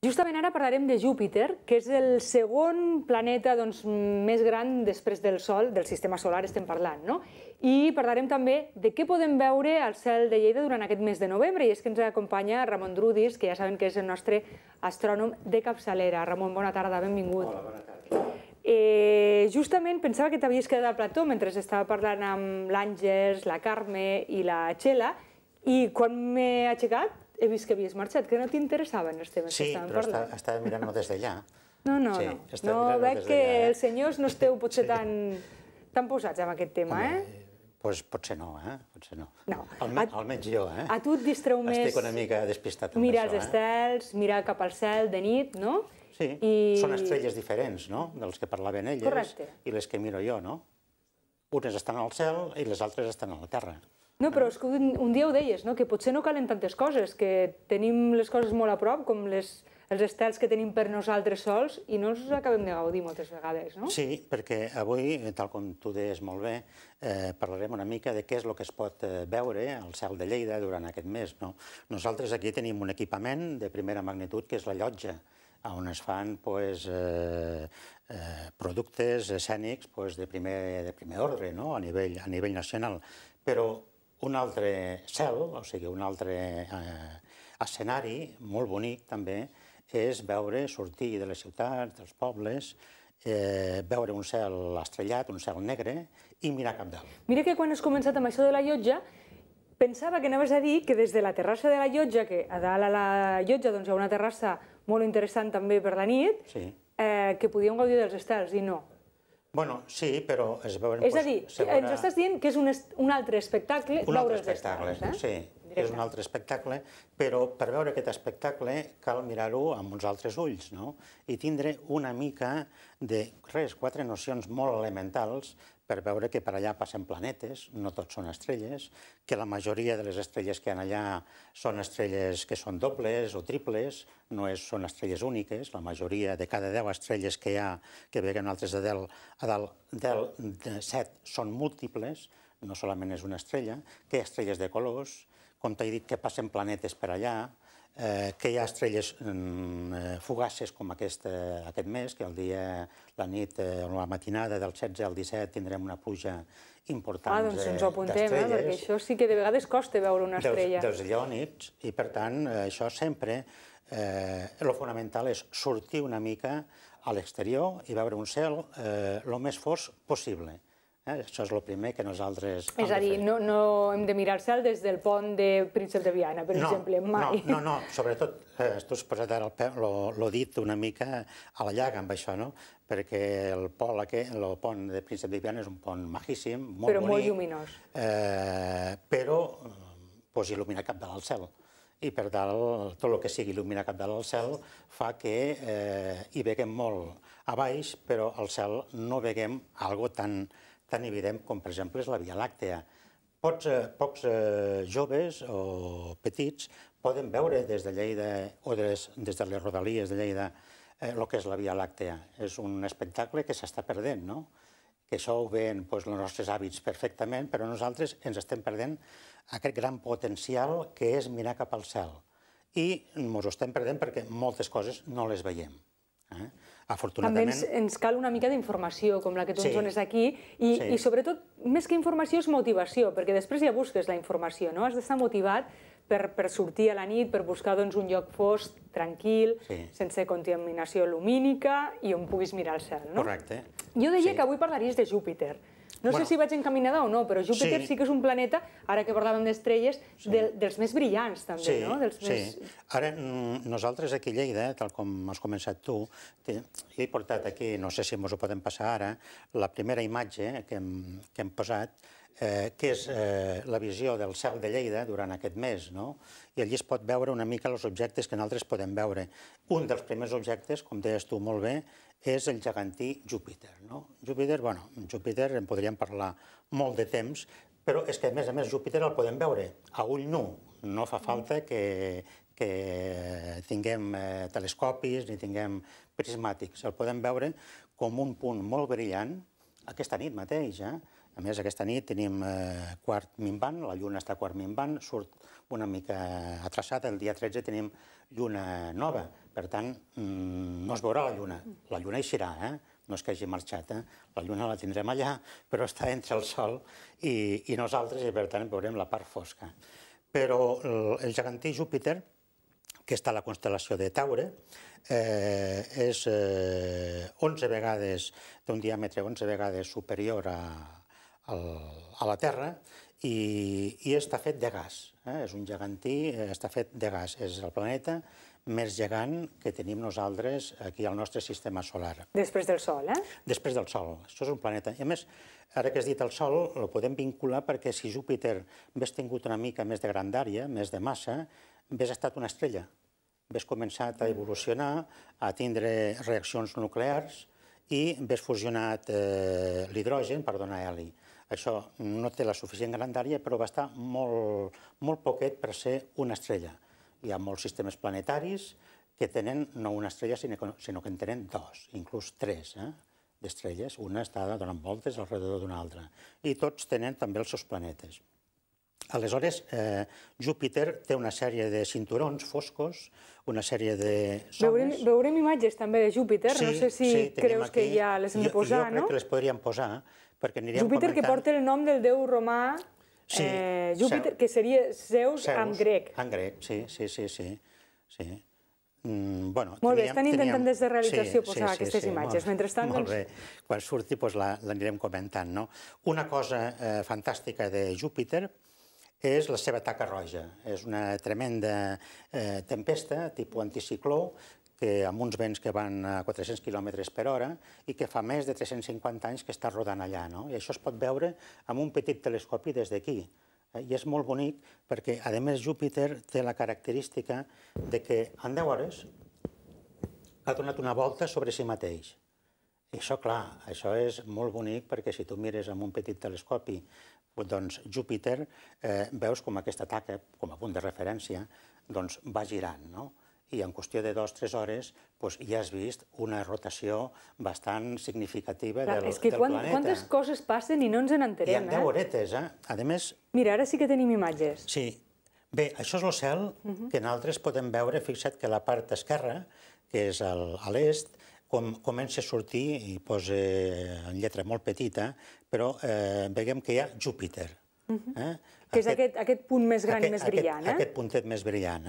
Justament ara parlarem de Júpiter, que és el segon planeta més gran després del Sol, del sistema solar estem parlant, no? I parlarem també de què podem veure al cel de Lleida durant aquest mes de novembre, i és que ens acompanya Ramon Drudis, que ja saben que és el nostre astrònom de capçalera. Ramon, bona tarda, benvingut. Hola, bona tarda. Justament pensava que t'havies quedat al plató mentre estava parlant amb l'Àngels, la Carme i la Txela, i quan m'he aixecat he vist que havies marxat, que no t'interessaven els temes que estàvem parlant. Sí, però estava mirant-me des d'allà. No veig que els senyors no esteu potser tan posats en aquest tema, eh? Doncs potser no, potser no. Almenys jo, eh? A tu et distreu més... Estic una mica despistat amb això, mirar els estels, mirar cap al cel de nit, no? Sí, són estrelles diferents, no?, dels que parlaven elles i les que miro jo, no? Unes estan al cel i les altres estan a la terra. No, però és que un dia ho deies, que potser no calen tantes coses, que tenim les coses molt a prop, com els estels que tenim per nosaltres sols, i no ens acabem de gaudir moltes vegades, no? Sí, perquè avui, tal com tu deies molt bé, parlarem una mica de què és el que es pot veure al cel de Lleida durant aquest mes, no? Nosaltres aquí tenim un equipament de primera magnitud, que és la llotja, on es fan productes escènics de primer ordre, a nivell nacional. Però un altre cel, o sigui, un altre escenari molt bonic també, és veure sortir de les ciutats, dels pobles, veure un cel estrellat, un cel negre, i mirar cap dalt. Mira que quan has començat amb això de la llotja, pensava que anaves a dir que des de la terrassa de la llotja, que a dalt a la llotja hi ha una terrassa molt interessant també per la nit, que podíem gaudir dels estels, i no. Bueno, sí, però es veuen... És a dir, ens estàs dient que és un altre espectacle veure els estels, eh? Sí, és un altre espectacle, però per veure aquest espectacle cal mirar-ho amb uns altres ulls, no? I tindre una mica de 4 nocions molt elementals per veure que per allà passen planetes, no tots són estrelles, que la majoria de les estrelles que hi ha allà són estrelles que són dobles o triples, no són estrelles úniques, la majoria de cada 10 estrelles que hi ha, que veiem altres a dalt de 7 són múltiples, no solament és una estrella, que hi ha estrelles de colors, com t'he dit que passen planetes per allà, que hi ha estrelles fugaces com aquest mes, que el dia, la nit o la matinada del 16 al 17 tindrem una pluja important d'estrelles. Doncs ens ho apuntem, perquè això sí que de vegades costa veure una estrella. Dels lleònids, i per tant això sempre, el fonamental és sortir una mica a l'exterior i veure un cel el més fosc possible. Això és el primer que nosaltres hem de fer. És a dir, no hem de mirar el cel des del pont de Príncep de Viana, per exemple, mai. No, sobretot, tu has posat ara el dit una mica a la llaga amb això, no? Perquè el pont de Príncep de Viana és un pont majíssim, molt bonic. Però molt lluminós. Però il·lumina cap dalt al cel. I per tant, tot el que sigui il·luminar cap dalt al cel fa que hi veiem molt a baix, però al cel no veiem alguna cosa tan evident com, per exemple, és la Via Làctea. Pocs joves o petits poden veure des de Lleida o des de les rodalies de Lleida el que és la Via Làctea. És un espectacle que s'està perdent, no? Que això ho veuen els nostres hàbits perfectament, però nosaltres ens estem perdent aquest gran potencial que és mirar cap al cel. I ens ho estem perdent perquè moltes coses no les veiem. També ens cal una mica d'informació, com la que tu ens dones aquí, i sobretot, més que informació, és motivació, perquè després ja busques la informació, no? Has d'estar motivat per sortir a la nit, per buscar un lloc fosc, tranquil, sense contaminació lumínica i on puguis mirar el cel, no? Correcte. Jo deia que avui parlaries de Júpiter. No sé si vaig encaminada o no, però Júpiter sí que és un planeta, ara que parlàvem d'estrelles, dels més brillants també, no? Sí. Ara, nosaltres aquí a Lleida, tal com has començat tu, jo he portat aquí, no sé si ens ho podem passar ara, la primera imatge que hem posat, que és la visió del cel de Lleida durant aquest mes, no? I allí es pot veure una mica els objectes que nosaltres podem veure. Un dels primers objectes, com deies tu molt bé, és el gegantí Júpiter. Júpiter en podríem parlar molt de temps, però és que, a més, Júpiter el podem veure a ull nu. No fa falta que tinguem telescopis ni tinguem prismàtics. El podem veure com un punt molt brillant aquesta nit mateix. A més, aquesta nit tenim quart minvant, la lluna està quart minvant, surt una mica atrasada, el dia 13 tenim lluna nova, Per tant, no es veurà la Lluna. La Lluna eixirà, no és que hagi marxat. La Lluna la tindrem allà, però està entre el Sol i nosaltres, i per tant veurem la part fosca. Però el gegantí Júpiter, que està a la constel·lació de Taure, és 11 vegades, té un diàmetre 11 vegades superior a la Terra i està fet de gas. És un gegantí, està fet de gas. És el planeta més gegant que tenim nosaltres aquí al nostre sistema solar. Després del Sol, Després del Sol. Això és un planeta. I a més, ara que has dit el Sol, el podem vincular perquè si Júpiter hagués tingut una mica més de grandària, més de massa, hagués estat una estrella. Hagués començat a evolucionar, a tindre reaccions nuclears i hagués fusionat l'hidrogen per donar heli. Això no té la suficient grandària, però va estar molt poquet per ser una estrella. Hi ha molts sistemes planetaris que tenen no una estrella, sinó que en tenen dos, inclús tres d'estrelles. Una està donant voltes al redador d'una altra. I tots tenen també els seus planetes. Aleshores, Júpiter té una sèrie de cinturons foscos, una sèrie de zones... Veurem imatges també de Júpiter, no sé si creus que ja les hem de posar, no? Jo crec que les podríem posar, perquè aniríem comentant... Júpiter que porta el nom del déu romà Júpiter, que seria Zeus en grec. En grec, sí. Molt bé, estan intentant des de realització posar aquestes imatges. Mentrestant, molt bé, quan surti l'anirem comentant. Una cosa fantàstica de Júpiter és la seva taca roja. És una tremenda tempesta, tipus anticicló, que amb uns vents que van a 400 km per hora i que fa més de 350 anys que està rodant allà. I això es pot veure amb un petit telescopi des d'aquí. I és molt bonic perquè, a més, Júpiter té la característica de que en 10 hores ha donat una volta sobre si mateix. I això, clar, això és molt bonic perquè si tu mires amb un petit telescopi, doncs Júpiter, veus com aquesta taca, com a punt de referència, va girant, no? I en qüestió de 2 o 3 hores ja has vist una rotació bastant significativa del planeta. És que quantes coses passen i no ens n'enterem, I en 10 horetes, A més... Mira, ara sí que tenim imatges. Sí. Bé, això és el cel que nosaltres podem veure. Fixa't que la part esquerra, que és a l'est, comença a sortir, i posa en lletra molt petita, però veiem que hi ha Júpiter. Que és aquest punt més gran i més brillant, Aquest puntet més brillant.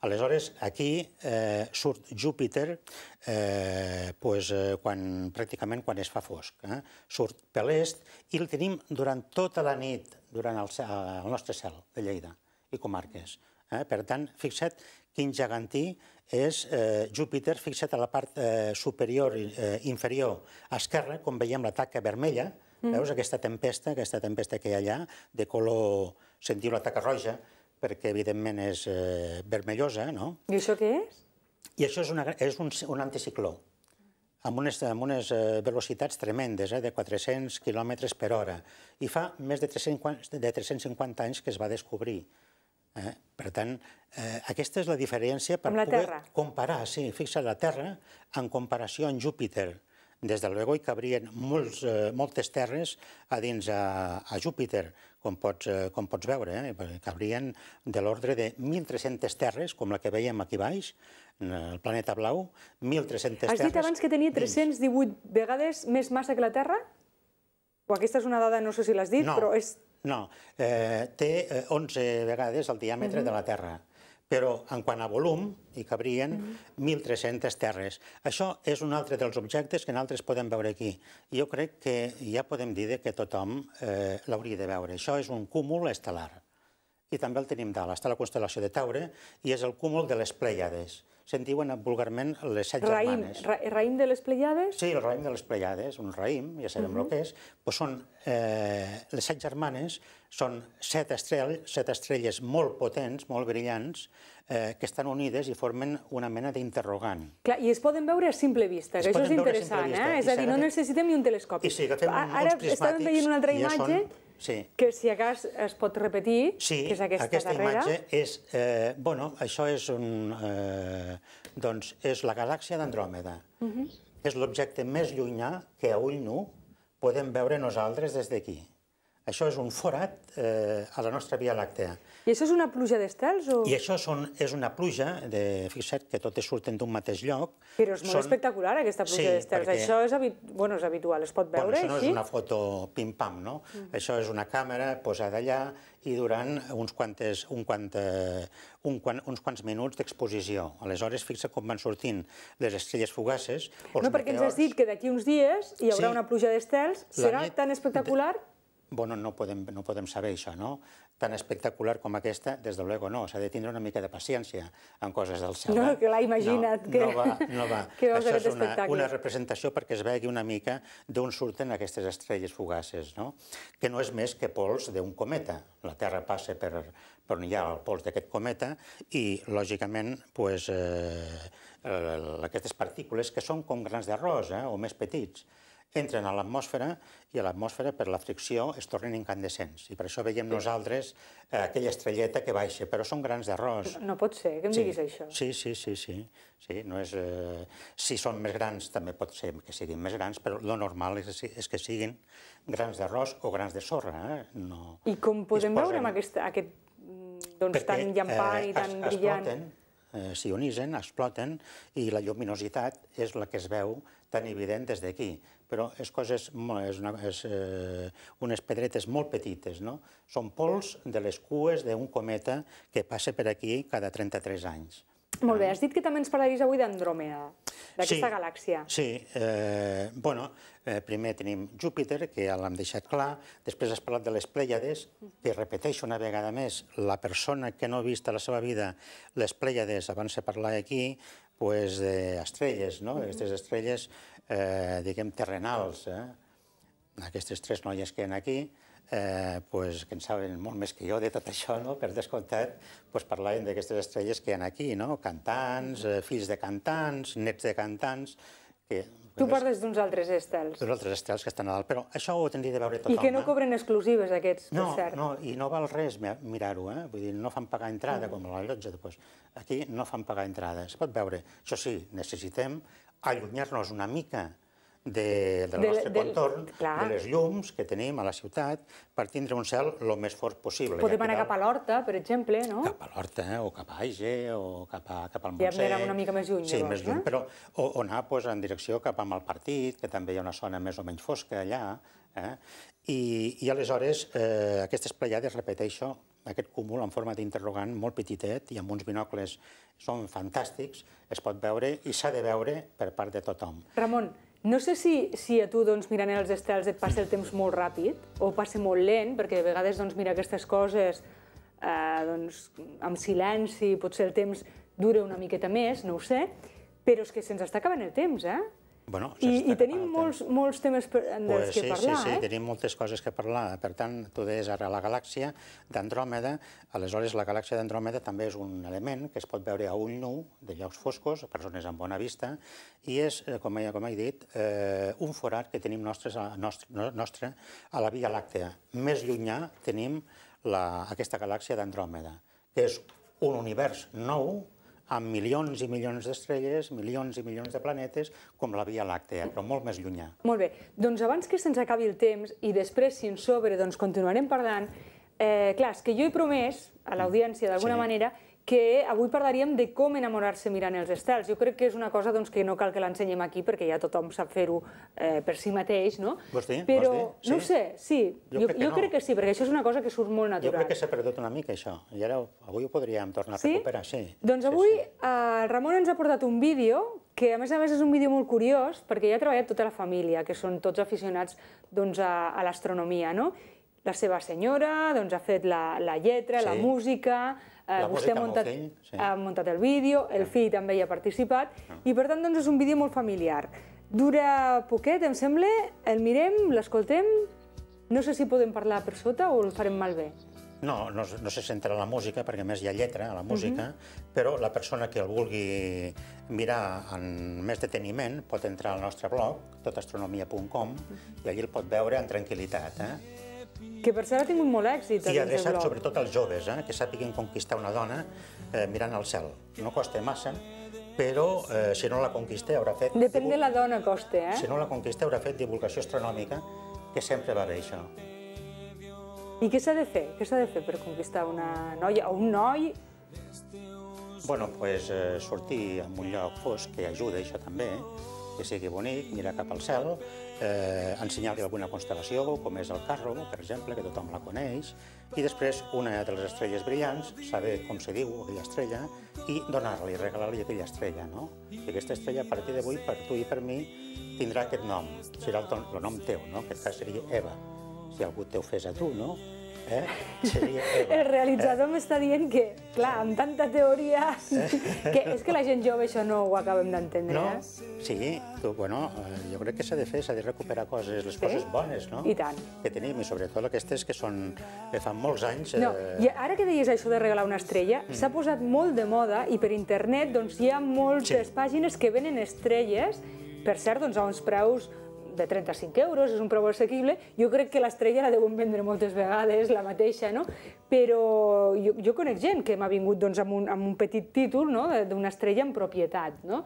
Aleshores, aquí surt Júpiter pràcticament quan es fa fosc. Surt per l'est i el tenim durant tota la nit, durant el nostre cel de Lleida i comarques. Per tant, fixa't quin gegantí és Júpiter. Fixa't a la part superior i inferior esquerra, com veiem la taca vermella. Veus aquesta tempesta que hi ha allà, de color, se'n diu la taca roja, perquè evidentment és vermellosa, no? I això què és? I això és un anticicló, amb unes velocitats tremendes, de 400 km per hora, i fa més de 350 anys que es va descobrir. Per tant, aquesta és la diferència per poder comparar, sí, fixa la Terra en comparació amb Júpiter. Des de luego hi cabrien moltes terres a dins a Júpiter, com pots veure. Cabrien de l'ordre de 1.300 terres, com la que veiem aquí baix, el planeta blau, 1.300 terres. Has dit abans que tenia 318 vegades més massa que la Terra? O aquesta és una dada, no sé si l'has dit, però és... No, té 11 vegades el diàmetre de la Terra. Però en quant a volum, hi cabrien 1.300 terres. Això és un altre dels objectes que nosaltres podem veure aquí. Jo crec que ja podem dir que tothom l'hauria de veure. Això és un cúmul estel·lar. I també el tenim dalt. Està a la constel·lació de Taure i és el cúmul de les Plèiades. Se'n diuen vulgarment les 7 germanes. Raïm de les Plèiades? Sí, el raïm de les Plèiades, un raïm, ja sabem el que és. Les 7 germanes són 7 estrelles molt potents, molt brillants, que estan unides i formen una mena d'interrogant. Clar, i es poden veure a simple vista, que això és interessant, És a dir, no necessitem ni un telescopi. I si agafem uns prismàtics... Ara estàvem veient una altra imatge que si a cas es pot repetir, que és aquesta darrera. Sí, aquesta imatge és... Bueno, això és la galàxia d'Andròmeda. És l'objecte més llunyà que a ull nu podem veure nosaltres des d'aquí. Això és un forat a la nostra Via Làctea. I això és una pluja d'estels? I això és una pluja, fixa't que totes surten d'un mateix lloc. Però és molt espectacular, aquesta pluja d'estels. Això és habitual, es pot veure així? Això no és una foto pim-pam, no? Això és una càmera posada allà i durant uns quants minuts d'exposició. Aleshores, fixa com van sortint les estrelles fugaces. No, perquè ens has dit que d'aquí uns dies hi haurà una pluja d'estels. Serà tan espectacular? Bueno, no podem saber això, no? Tan espectacular com aquesta, des de luego no. S'ha de tindre una mica de paciència en coses del cel. No, que l'ha imagina't. No va. Això és una representació perquè es vegi una mica d'on surten aquestes estrelles fugaces, no? Que no és més que pols d'un cometa. La Terra passa per on hi ha el pols d'aquest cometa i, lògicament, aquestes partícules, que són com grans d'arròs o més petits, entren a l'atmosfera i a l'atmosfera per la fricció es tornen incandescents. I per això veiem nosaltres aquella estrelleta que baixa, però són grans d'arròs. No pot ser que em diguis això. Sí. Si són més grans també pot ser que siguin més grans, però el normal és que siguin grans d'arròs o grans de sorra. I com podem veure amb aquest tan llampant i tan brillant? S'ionitzen, exploten, i la lluminositat és la que es veu tan evident des d'aquí. Però és unes pedretes molt petites, no? Són pols de les cues d'un cometa que passa per aquí cada 33 anys. Molt bé, has dit que també ens parlaries avui d'Andròmeda, d'aquesta galàxia. Sí, primer tenim Júpiter, que ja l'hem deixat clar, després has parlat de les Plèiades, que repeteixo una vegada més, la persona que no ha vist a la seva vida les Plèiades, abans de parlar aquí, d'estrelles, no? Aquestes estrelles, diguem, terrenals. Aquestes tres noies que hi ha aquí, que en saben molt més que jo de tot això, per descomptat, parlaven d'aquestes estrelles que hi ha aquí, cantants, fills de cantants, nets de cantants. Tu parles d'uns altres estels. D'uns altres estels que estan a dalt, però això ho tindria de veure tothom. I que no cobren exclusives, aquests, per cert. No, i no val res mirar-ho, vull dir, no fan pagar entrada, com a la llotja. Aquí no fan pagar entrada, es pot veure. Això sí, necessitem allunyar-nos una mica del nostre contorn, de les llums que tenim a la ciutat, per tindre un cel el més fort possible. Podem anar cap a l'Horta, per exemple, no? Cap a l'Horta, o cap a Aige, o cap al Ja Montsec. anirem una mica més lluny, llavors. Sí, més lluny, però o anar en direcció cap a Malpartit, que també hi ha una zona més o menys fosca allà. I aleshores, aquestes Plèiades, repeteixo, aquest cúmul en forma d'interrogant molt petitet i amb uns binocles són fantàstics, es pot veure i s'ha de veure per part de tothom. Ramon, no sé si a tu, mirant els estels, et passa el temps molt ràpid o passa molt lent, perquè de vegades mirar aquestes coses amb silenci, potser el temps dura una miqueta més, no ho sé, però és que se'ns està acabant el temps, I tenim molts temes dels que parlar, Sí, tenim moltes coses que parlar. Per tant, tu deies ara la galàxia d'Andròmeda, aleshores la galàxia d'Andròmeda també és un element que es pot veure a ull nu, de llocs foscos, a persones amb bona vista, i és, com he dit, un forat que tenim nostre a la Via Làctea. Més llunyà tenim aquesta galàxia d'Andròmeda, que és un univers nou, amb milions i milions d'estrelles, milions i milions de planetes, com la Via Làctea, però molt més llunyà. Molt bé. Doncs abans que se'ns acabi el temps, i després, si ens sobre, continuarem parlant, clar, és que jo he promès a l'audiència, d'alguna manera, que avui parlaríem de com enamorar-se mirant els estels. Jo crec que és una cosa que no cal que l'ensenyem aquí, perquè ja tothom sap fer-ho per si mateix, no? Vols dir? Però, no ho sé, sí. Jo crec que sí, perquè això és una cosa que surt molt natural. Jo crec que s'ha perdut una mica, això. I ara, avui ho podríem tornar a recuperar, sí. Doncs avui el Ramon ens ha portat un vídeo que, a més és un vídeo molt curiós, perquè hi ha treballat tota la família, que són tots aficionats a l'astronomia, no? La seva senyora ha fet la lletra, la música, vostè ha muntat el vídeo, el fill també hi ha participat, i per tant és un vídeo molt familiar. Dura poquet, em sembla, el mirem, l'escoltem, no sé si podem parlar per sota o el farem malbé. No se centra en la música, perquè a més hi ha lletra a la música, però la persona que el vulgui mirar amb més deteniment pot entrar al nostre blog, totastronomia.com, i allí el pot veure amb tranquil·litat. Que per cert ha tingut molt èxit. I adreçat sobretot als joves, que sàpiguen conquistar una dona mirant al cel. No costa massa, però si no la conquista haurà fet... Depèn de la dona costa, Si no la conquista haurà fet divulgació astronòmica, que sempre va bé això. I què s'ha de fer? Què s'ha de fer per conquistar una noia o un noi? Bueno, doncs sortir en un lloc fosc, que ajuda això també, que sigui bonic, mirar cap al cel, ensenyar-li alguna constel·lació, com és el Carro, per exemple, que tothom la coneix, i després una de les estrelles brillants, saber com se diu aquella estrella, i donar-li, regalar-li aquella estrella, no? I aquesta estrella, a partir d'avui, per tu i per mi, tindrà aquest nom, serà el nom teu, no? En aquest cas seria Eva, si algú te ho fes a tu, no? Seria Eva. El realitzador m'està dient que, clar, amb tanta teoria, que és que la gent jove això no ho acabem d'entendre. No? Sí, bueno, jo crec que s'ha de fer, s'ha de recuperar coses, les coses bones, no? I tant. Que tenim, i sobretot aquestes que són, que fan molts anys... No, i ara que deies això de regalar una estrella, s'ha posat molt de moda i per internet doncs hi ha moltes pàgines que venen estrelles, per cert, doncs a uns preus de 35 euros, és un preu assequible. Jo crec que l'estrella la deuen vendre moltes vegades, la mateixa, no? Però jo conec gent que m'ha vingut amb un petit títol d'una estrella en propietat, no?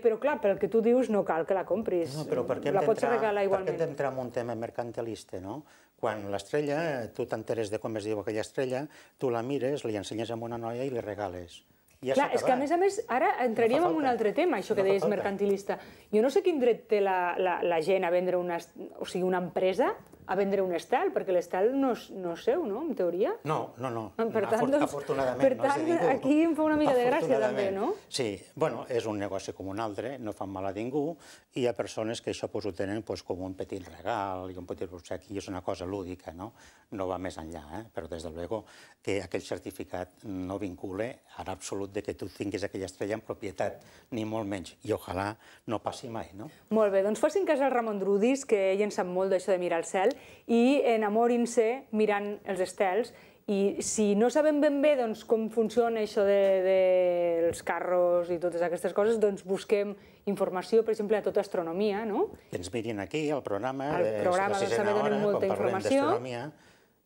Però, clar, pel que tu dius, no cal que la compris. La pots regalar igualment. Per què hem d'entrar en un tema mercantilista, no? Quan l'estrella, tu t'enteres de com es diu aquella estrella, tu la mires, li ensenyes a una noia i li regales. Clar, és que a més, ara entraríem en un altre tema, això que deies mercantilista. Jo no sé quin dret té la gent a vendre una empresa a vendre un estel, perquè l'estel no és seu, no?, en teoria? No, afortunadament no és de ningú. Aquí em fa una mica de gràcia també, no? Sí, bueno, és un negoci com un altre, no fan mal a ningú, i hi ha persones que això ho tenen com un petit regal i un petit obsequi, és una cosa lúdica, no? No va més enllà, però des de luego que aquell certificat no vincule en absolut de que tu tinguis aquella estrella en propietat, ni molt menys, i ojalà no passi mai, no? Molt bé, doncs facin cas al Ramon Drudis, que ell en sap molt d'això de mirar el cel, i enamorin-se mirant els estels, i si no sabem ben bé com funciona això dels carros i totes aquestes coses, doncs busquem informació, per exemple, a Tota Astronomia, no? Que ens mirin aquí, al programa, de la sisena hora, quan parlem d'astronomia.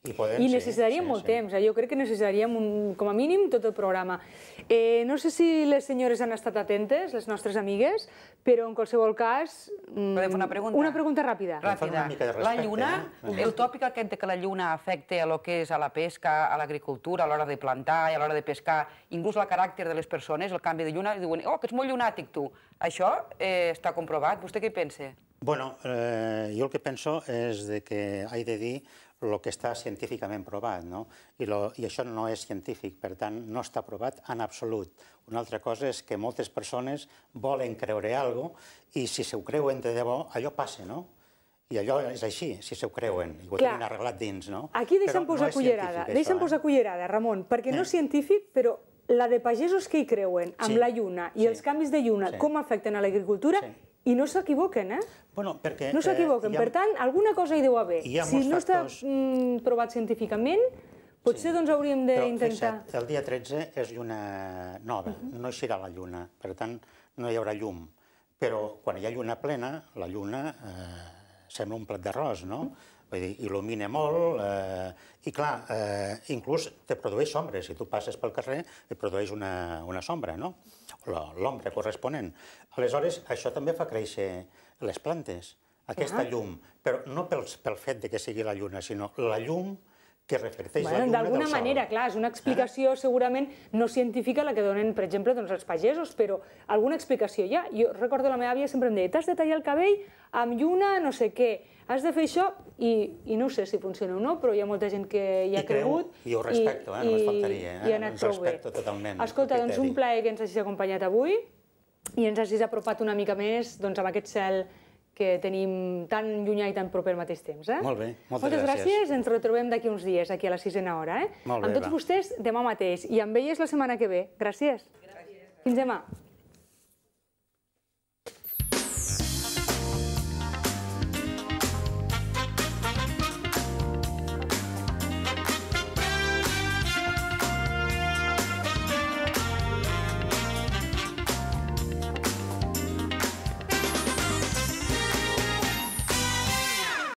I necessitaríem molt temps, jo crec que necessitaríem, com a mínim, tot el programa. No sé si les senyores han estat atentes, les nostres amigues, però en qualsevol cas... Podem fer una pregunta? Una pregunta ràpida. La lluna, el tòpic aquest que la lluna afecta a lo que és a la pesca, a l'agricultura, a l'hora de plantar i a l'hora de pescar, inclús el caràcter de les persones, el canvi de lluna, diuen, oh, que ets molt llunàtic tu. Això està comprovat? Vostè què pensa? Bueno, jo el que penso és que he de dir el que està científicament provat, no? I això no és científic, per tant, no està provat en absolut. Una altra cosa és que moltes persones volen creure alguna cosa i si s'ho creuen de debò, allò passa, no? I allò és així, si s'ho creuen, i ho tenen arreglat dins, no? Aquí deixa'm posar cullerada, Ramon, perquè no és científic, però la de pagesos que hi creuen amb la lluna i els canvis de lluna, com afecten a l'agricultura, i no s'equivoquen, No s'equivoquen, per tant, alguna cosa hi deu haver. Si no està provat científicament, potser doncs hauríem d'intentar... El dia 13 és lluna nova, no eixirà la lluna, per tant, no hi haurà llum. Però quan hi ha lluna plena, la lluna sembla un plat d'arròs, no? Vull dir, il·lumina molt i, clar, inclús te produeix sombra. Si tu passes pel carrer, et produeix una sombra, no? L'ombra corresponent. Aleshores, això també fa créixer les plantes, aquesta llum, però no pel fet que sigui la lluna, sinó la llum que reflecteix la lluna del sol. D'alguna manera, clar, és una explicació segurament no científica la que donen, per exemple, els pagesos, però alguna explicació hi ha. Jo recordo la meva àvia sempre em deia, t'has de tallar el cabell amb lluna no sé què, has de fer això, i no sé si funciona o no, però hi ha molta gent que hi ha cregut. I ho respecto, només faltaria. I ha anat prou bé. Escolta, doncs un plaer que ens hagis acompanyat avui i ens hagis apropat una mica més amb aquest cel que tenim tan llunyà i tan proper al mateix temps. Molt bé, moltes gràcies. Ens retrobem d'aquí uns dies, aquí a la sisena hora. Amb tots vostès demà mateix i amb elles la setmana que ve. Gràcies. Fins demà.